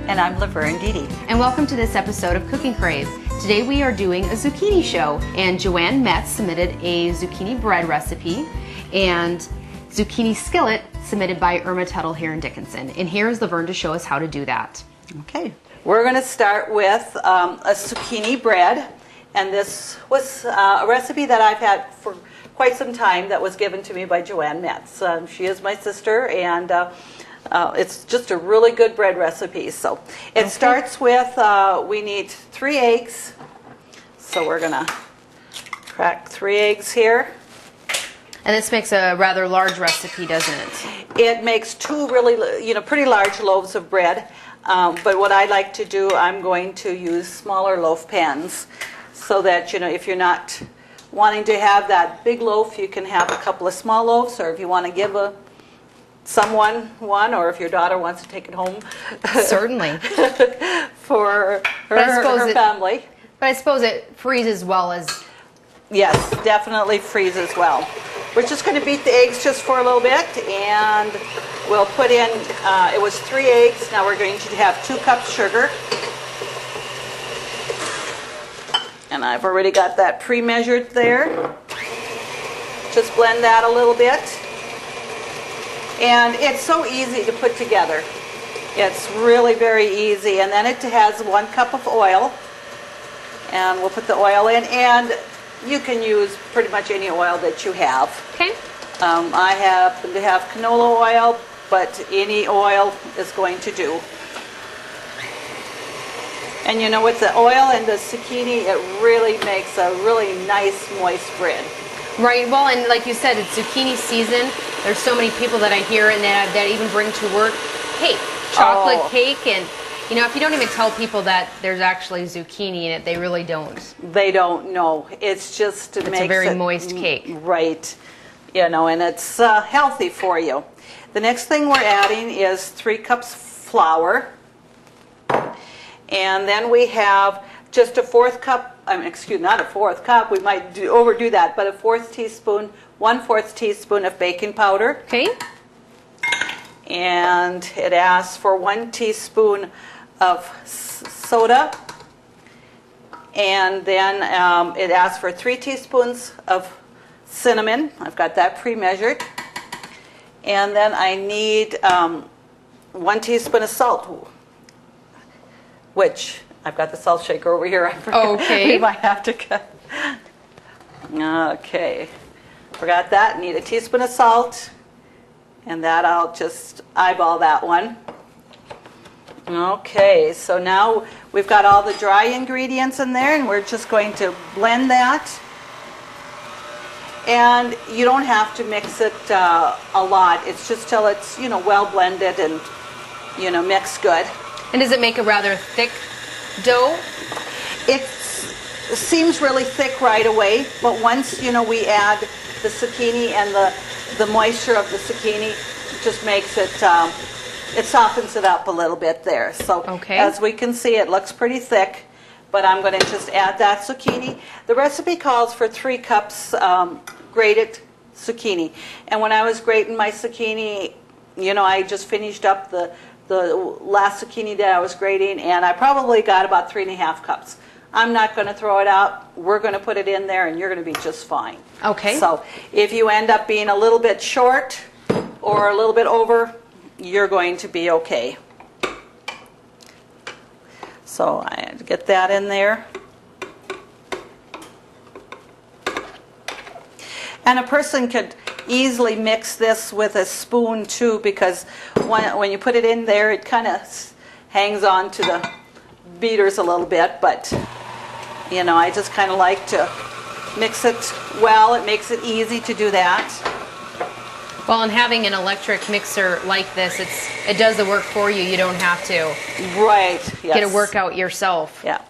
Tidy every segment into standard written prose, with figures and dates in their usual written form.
And I'm Laverne. And welcome to this episode of Cooking Crave. Today we are doing a zucchini show, and Joanne Metz submitted a zucchini bread recipe, and Zucchini Skillet submitted by Irma Tuttle here in Dickinson. And here's Laverne to show us how to do that. Okay, we're going to start with a zucchini bread, and this was a recipe that I've had for quite some time that was given to me by Joanne Metz. She is my sister, and it's just a really good bread recipe. So it starts with, we need 3 eggs. So we're going to crack 3 eggs here. And this makes a rather large recipe, doesn't it? It makes 2 really, pretty large loaves of bread. But what I like to do, I'm going to use smaller loaf pans so that, if you're not wanting to have that big loaf, you can have a couple of small loaves, or if you want to give someone one, or if your daughter wants to take it home. Certainly. For her family. But I suppose it freezes well as... Yes, definitely freezes well. We're just going to beat the eggs just for a little bit, and we'll put in, it was 3 eggs, now we're going to have 2 cups sugar. And I've already got that pre-measured there. Just blend that a little bit. And it's so easy to put together. It's really very easy. And then it has 1 cup of oil. And we'll put the oil in. And you can use pretty much any oil that you have. Okay. I happen to have canola oil, but any oil is going to do. And with the oil and the zucchini, it really makes a really nice, moist bread. Right, well, and like you said, it's zucchini season. There's so many people that I hear and that even bring to work cake, chocolate cake, and if you don't even tell people that there's actually zucchini in it, they really don't. They don't know. It's just it's a very moist cake. Right, and it's healthy for you. The next thing we're adding is 3 cups flour, and then we have just a 1/4 cup. Not a 1/4 cup. We might overdo that, but a 1/4 teaspoon, 1/4 teaspoon of baking powder. Okay. And it asks for 1 teaspoon of soda, and then it asks for 3 teaspoons of cinnamon. I've got that pre-measured, and then I need 1 teaspoon of salt, which I've got the salt shaker over here. Okay. We might have to cut. Okay. Forgot that. Need a teaspoon of salt. And that I'll just eyeball that one. Okay. So now we've got all the dry ingredients in there, and we're just going to blend that. And you don't have to mix it a lot. It's just till it's, well blended and, mixed good. And does it make a rather thick dough? It seems really thick right away, but once we add the zucchini and the moisture of the zucchini, it just makes it it softens it up a little bit there. So as we can see, it looks pretty thick, but I'm going to just add that zucchini. The recipe calls for 3 cups grated zucchini, and when I was grating my zucchini, I just finished up the last zucchini that I was grating, and I probably got about 3.5 cups. I'm not going to throw it out. We're going to put it in there, and you're going to be just fine. Okay. So if you end up being a little bit short or a little bit over, you're going to be okay. So I had to get that in there. And a person could easily mix this with a spoon too, because when you put it in there, it kind of hangs on to the beaters a little bit, but I just kind of like to mix it well. It makes it easy to do that. Well, and having an electric mixer like this, it does the work for you. You don't have to get a workout yourself. Yeah.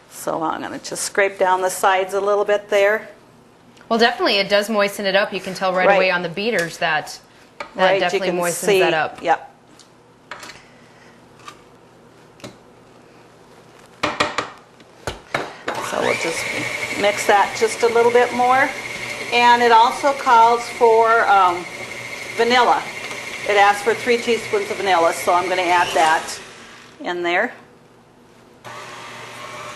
So I'm going to just scrape down the sides a little bit there. Well, definitely, it does moisten it up. You can tell right away on the beaters that definitely moistens that up. Yep. So we'll just mix that just a little bit more. And it also calls for vanilla. It asks for 3 teaspoons of vanilla, so I'm going to add that. in there.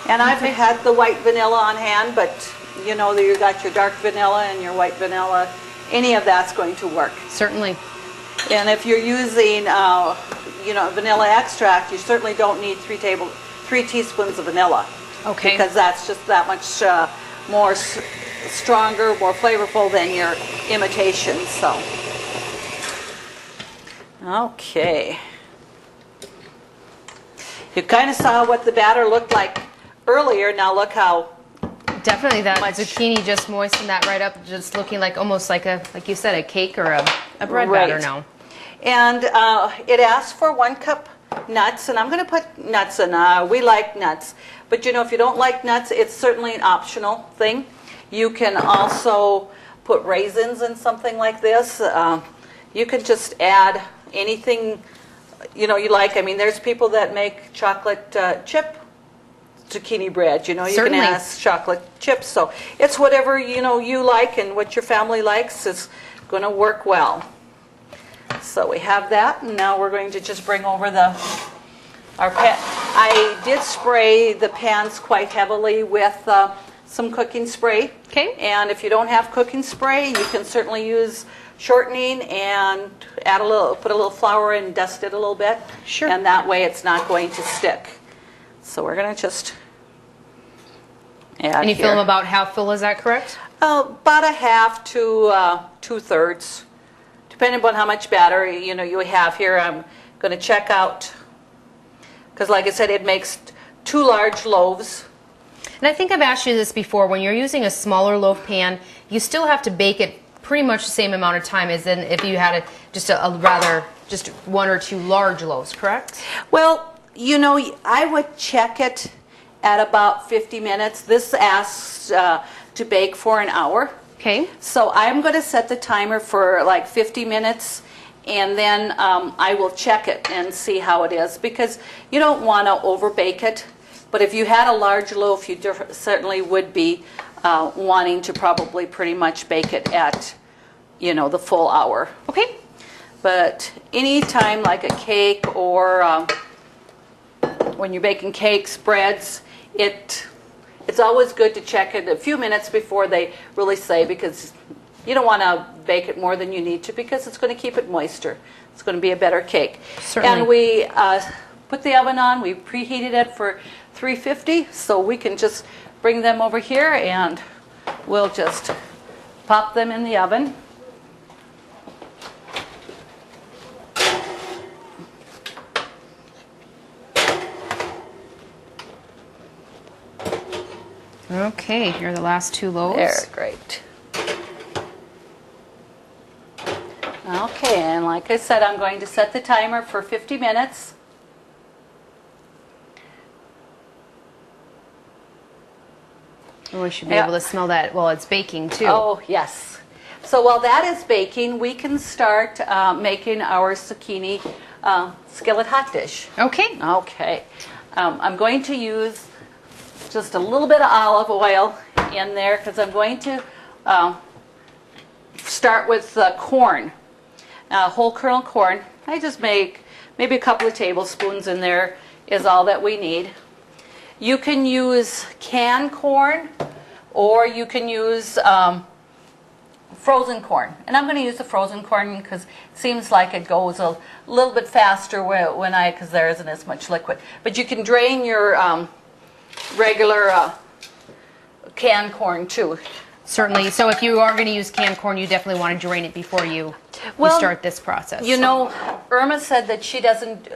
And I've had the white vanilla on hand, but you know that you got your dark vanilla and your white vanilla. Any of that's going to work. Certainly. And if you're using, you know, vanilla extract, you certainly don't need 3 teaspoons of vanilla. Okay. Because that's just that much more stronger, more flavorful than your imitation. So, okay. You kind of saw what the batter looked like earlier. Now look how definitely that zucchini just moistened that right up, just looking like almost like a, like you said, a cake or a bread batter now. And it asks for 1 cup nuts, and I'm going to put nuts in. We like nuts, but you know, if you don't like nuts, it's certainly an optional thing. You can also put raisins in something like this. You can just add anything you know you like. I mean, there's people that make chocolate chip zucchini bread. You know, you Certainly. can add chocolate chips. So it's whatever you know you like and what your family likes is going to work well. So we have that, and now we're going to just bring over our pan. I did spray the pans quite heavily with some cooking spray. Okay. And if you don't have cooking spray, you can certainly use shortening and put a little flour and dust it a little bit. Sure. And that way it's not going to stick. So we're going to just add And you here. fill them about half full, is that correct? About a half to 2/3. Depending upon how much batter you know you have here. I'm going to check out, because like I said, it makes 2 large loaves. And I think I've asked you this before, when you're using a smaller loaf pan, you still have to bake it pretty much the same amount of time as in if you had just 1 or 2 large loaves, correct? Well, you know, I would check it at about 50 minutes. This asks to bake for an hour. Okay. So I'm going to set the timer for like 50 minutes, and then I will check it and see how it is, because you don't want to over bake it. But if you had a large loaf, you certainly would be wanting to probably pretty much bake it at, you know, the full hour. Okay. But any time like a cake or when you're baking cakes, breads, it's always good to check it a few minutes before they really say, because you don't want to bake it more than you need to, because it's going to keep it moister. It's going to be a better cake. Certainly. And we put the oven on. We preheated it for 350, so we can just bring them over here and we'll just pop them in the oven. Okay, here are the last 2 loaves. There, great. Okay, and like I said, I'm going to set the timer for 50 minutes. And we should be able to smell that while it's baking too. Oh, yes. So while that is baking, we can start making our zucchini skillet hot dish. Okay. Okay. I'm going to use just a little bit of olive oil in there, because I'm going to start with corn, whole kernel corn. I just make maybe a couple of tablespoons in there is all that we need. You can use canned corn, or you can use frozen corn. And I'm going to use the frozen corn because it seems like it goes a little bit faster because there isn't as much liquid. But you can drain your regular canned corn too. Certainly. So if you are going to use canned corn, you definitely want to drain it before you start this process. You know, Irma said that she doesn't,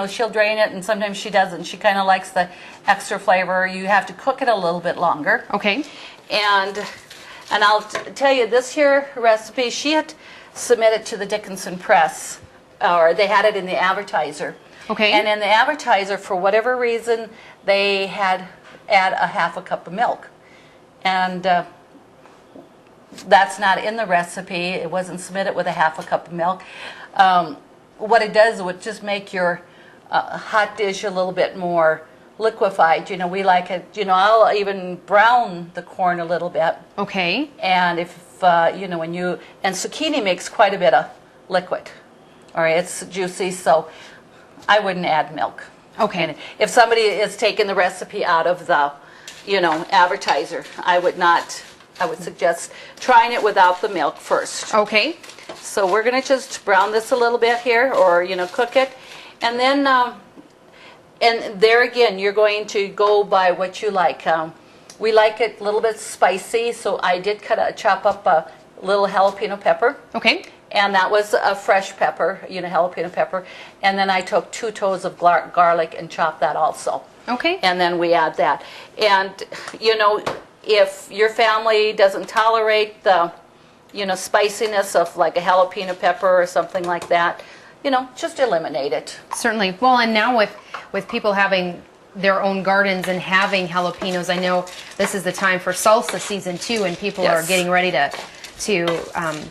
she'll drain it, and sometimes she doesn't. She kind of likes the extra flavor. You have to cook it a little bit longer. Okay. And I'll tell you, this here recipe, she had submitted to the Dickinson Press, or they had it in the advertiser. Okay. And in the advertiser, for whatever reason, they had add a half a cup of milk. And that's not in the recipe. It wasn't submitted with a half a cup of milk. What it does, it would just make your hot dish a little bit more liquefied. You know, we like it, I'll even brown the corn a little bit. Okay. And if, and zucchini makes quite a bit of liquid. All right, it's juicy, so I wouldn't add milk. Okay. And if somebody is taking the recipe out of the, advertiser, I would suggest trying it without the milk first. Okay. So we're going to just brown this a little bit here, or, cook it. And then, and there again, you're going to go by what you like. We like it a little bit spicy, so I did chop up a little jalapeno pepper. Okay. And that was a fresh pepper, jalapeno pepper. And then I took 2 toes of garlic and chopped that also. Okay. And then we add that. And, if your family doesn't tolerate the, spiciness of like a jalapeno pepper or something like that, just eliminate it. Certainly. Well, and now with people having their own gardens and having jalapenos, I know this is the time for salsa season too, and people Yes. are getting ready to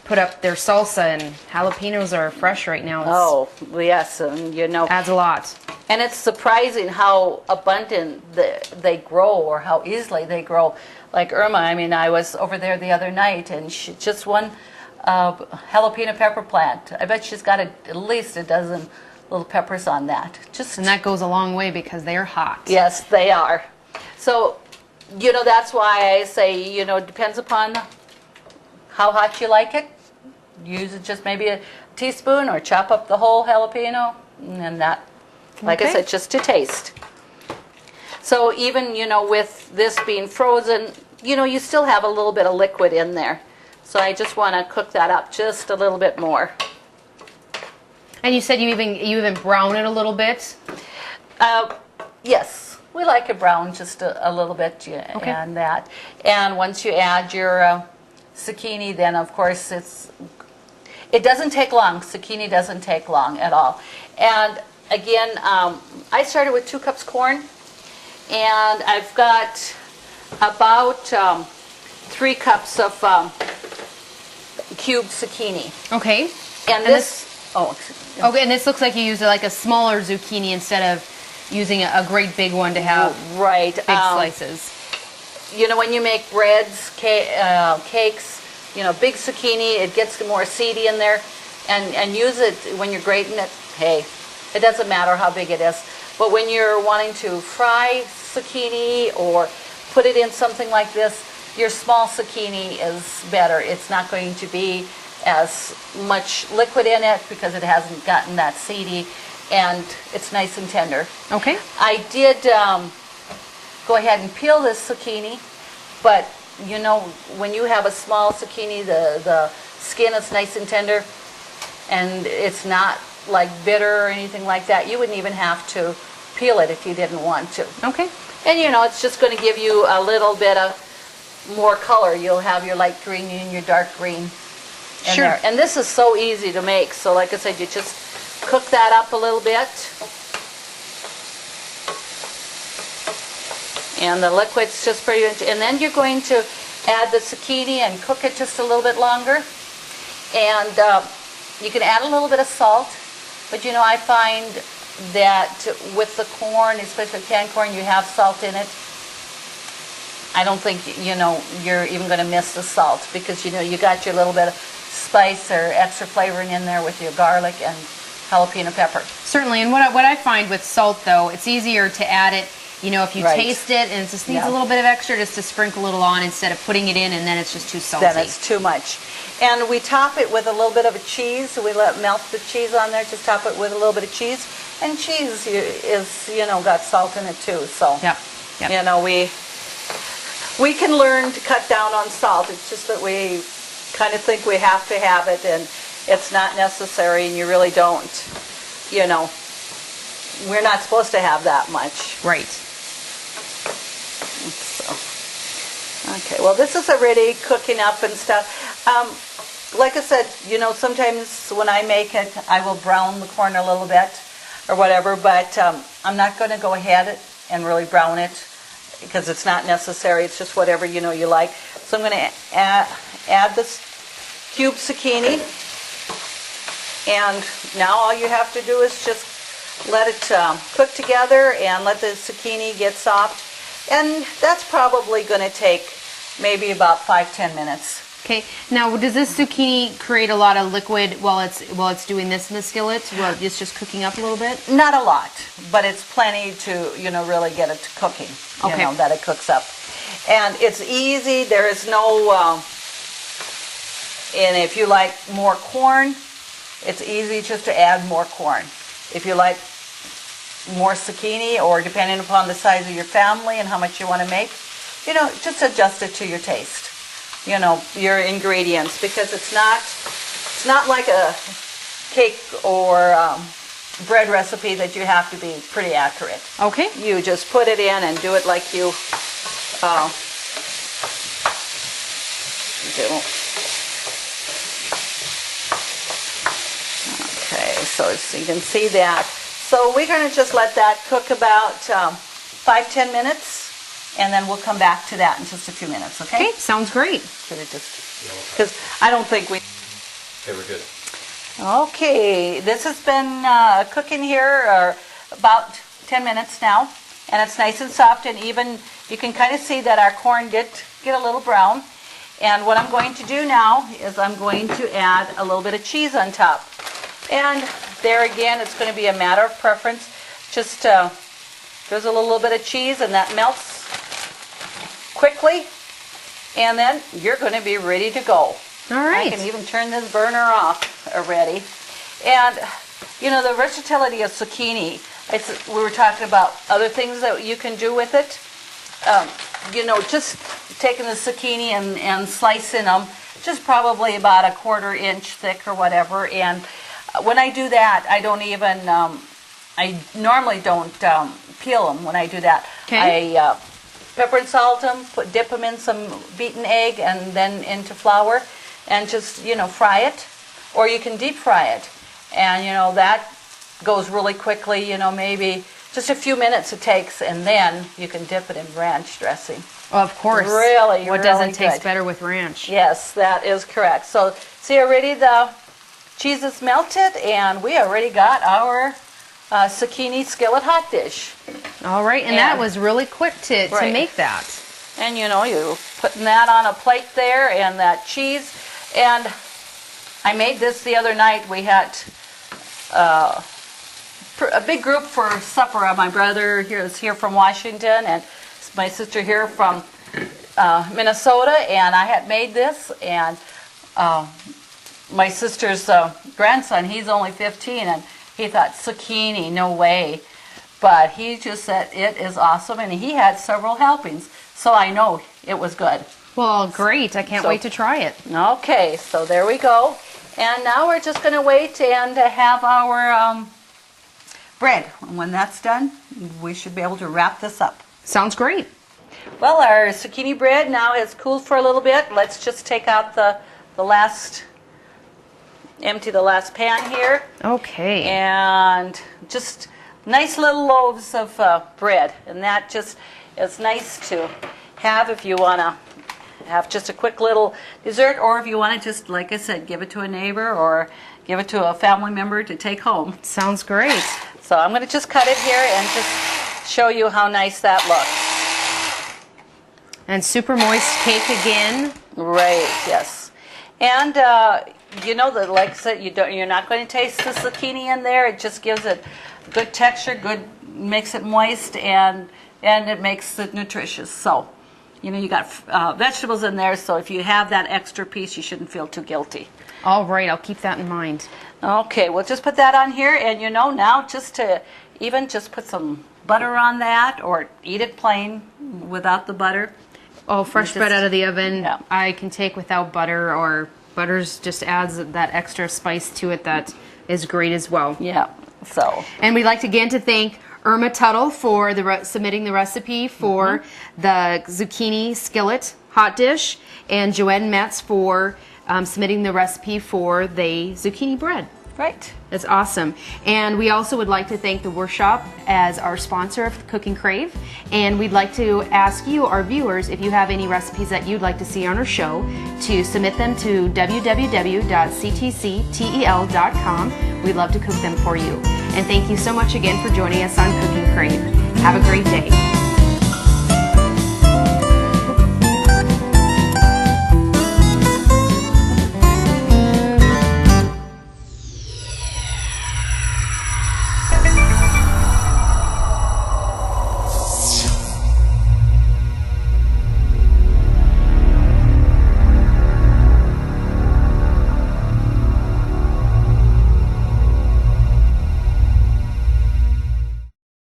put up their salsa, and jalapenos are fresh right now. Oh, yes, and Adds a lot. and it's surprising how abundant they grow, or how easily they grow. Like Irma, I was over there the other night, and she just one jalapeno pepper plant. I bet she's got at least a dozen little peppers on that. And that goes a long way because they're hot. Yes, they are. So, that's why I say, depends upon how hot you like it. Use it just maybe a teaspoon, or chop up the whole jalapeno, and that, like I Okay. said, just to taste. So even, with this being frozen, you still have a little bit of liquid in there. So I just want to cook that up just a little bit more. And you said you even brown it a little bit. Yes, we like it brown just a little bit, Okay. and that. And once you add your zucchini, then of course it doesn't take long. Zucchini doesn't take long at all. And again, I started with 2 cups corn, and I've got about 3 cups of cubed zucchini. Okay. And this, Okay, and this looks like you used like a smaller zucchini instead of using a great big one to have right, big slices. when you make breads, cakes, big zucchini, it gets more seedy in there, and use it when you're grating it. Hey, it doesn't matter how big it is, but when you're wanting to fry zucchini or put it in something like this, your small zucchini is better. It's not going to be as much liquid in it because it hasn't gotten that seedy, and it's nice and tender. Okay. I did go ahead and peel this zucchini, but when you have a small zucchini, the skin is nice and tender, and it's not like bitter or anything like that. You wouldn't even have to peel it if you didn't want to. Okay. And it's just going to give you a little bit of more color. You'll have your light green and your dark green in Sure. there. And this is so easy to make. So like I said, you just cook that up a little bit. And the liquid's just pretty much, and then you're going to add the zucchini and cook it just a little bit longer. And you can add a little bit of salt, but I find that with the corn, especially canned corn, you have salt in it. I don't think you're even going to miss the salt, because you got your little bit of spice or extra flavoring in there with your garlic and jalapeno pepper. Certainly, and what I find with salt though, it's easier to add it. If you Right. taste it and it just needs Yeah. a little bit of extra, just to sprinkle a little on instead of putting it in, and then it's just too salty. Then it's too much. And we top it with a little bit of a cheese. We melt the cheese on there, just top it with a little bit of cheese. And cheese is, got salt in it too. So, Yep. we can learn to cut down on salt. It's just that we kind of think we have to have it, and it's not necessary, and you really don't. We're not supposed to have that much. Right. So, okay, well, this is already cooking up and stuff. Like I said, sometimes when I make it, I will brown the corn a little bit or whatever, but I'm not going to go ahead and really brown it because it's not necessary. It's just whatever, you like. So I'm going to add this cubed zucchini, and now all you have to do is just let it cook together and let the zucchini get soft. And that's probably going to take maybe about 5-10 minutes. Okay. Now, does this zucchini create a lot of liquid while it's doing this in the skillet? While it's just cooking up a little bit? Not a lot, but it's plenty to, really get it to cooking. Okay. That it cooks up. And it's easy. There is no, and if you like more corn, it's easy just to add more corn. If you like more zucchini, or depending upon the size of your family and how much you want to make, just adjust it to your taste. Your ingredients, because it's not like a cake or bread recipe that you have to be pretty accurate. Okay. You just put it in and do it like you do. Okay, so you can see that. So we're going to just let that cook about 5-10 minutes. And then we'll come back to that in just a few minutes, okay? Okay, sounds great. Should it just, because I don't think we... Okay, we're good. Okay, this has been cooking here about 10 minutes now. And it's nice and soft, and even you can kind of see that our corn did get a little brown. And what I'm going to do now is I'm going to add a little bit of cheese on top. And there again, it's going to be a matter of preference. Just drizzle a little bit of cheese, and that melts quickly, and then you're going to be ready to go. All right. I can even turn this burner off already. And the versatility of zucchini. We were talking about other things that you can do with it. Just taking the zucchini and slicing them, just probably about a 1/4 inch thick or whatever. And when I do that, I don't even. I normally don't peel them when I do that. Okay. I pepper and salt them, dip them in some beaten egg and then into flour, and just, fry it. Or you can deep fry it. And, that goes really quickly, maybe just a few minutes it takes, and then you can dip it in ranch dressing. Oh, of course. Really, what really doesn't taste good. better with ranch? Yes, that is correct. So, see already the cheese is melted, and we already got our zucchini skillet hot dish. All right, and that was really quick to make that. And you're putting that on a plate there, and that cheese. And I made this the other night. We had a big group for supper. My brother is here from Washington, and my sister here from Minnesota, and I had made this. And my sister's grandson, he's only 15, and he thought, zucchini, no way. But he just said it is awesome, and he had several helpings. So I know it was good. Well, great. I can't wait to try it. Okay, so there we go. And now we're just going to wait and have our bread. And when that's done, we should be able to wrap this up. Sounds great. Well, our zucchini bread now has cooled for a little bit. Let's just take out the last... empty the last pan here. Okay. And just nice little loaves of bread. And that just is nice to have if you want to have just a quick little dessert, or if you want to just, like I said, give it to a neighbor or give it to a family member to take home. Sounds great. So I'm going to just cut it here and just show you how nice that looks. And super moist cake again. Right, yes. And that, like I said, you're not going to taste the zucchini in there. It just gives it good texture, makes it moist, and it makes it nutritious. So, you got vegetables in there, so if you have that extra piece, you shouldn't feel too guilty. All right, I'll keep that in mind. Okay, we'll just put that on here, and now just to even just put some butter on that, or eat it plain without the butter. Oh, fresh bread out of the oven, yeah. I can take without butter, or butters just adds that extra spice to it that is great as well. Yeah, so. And we'd like again to thank Irma Tuttle for submitting the recipe for the zucchini skillet hot dish, and Joanne Metz for submitting the recipe for the zucchini bread. Right. That's awesome. And we also would like to thank the Workshop as our sponsor of Cooking Crave. And we'd like to ask you, our viewers, if you have any recipes that you'd like to see on our show, to submit them to www.ctctel.com. We'd love to cook them for you. And thank you so much again for joining us on Cooking Crave. Have a great day.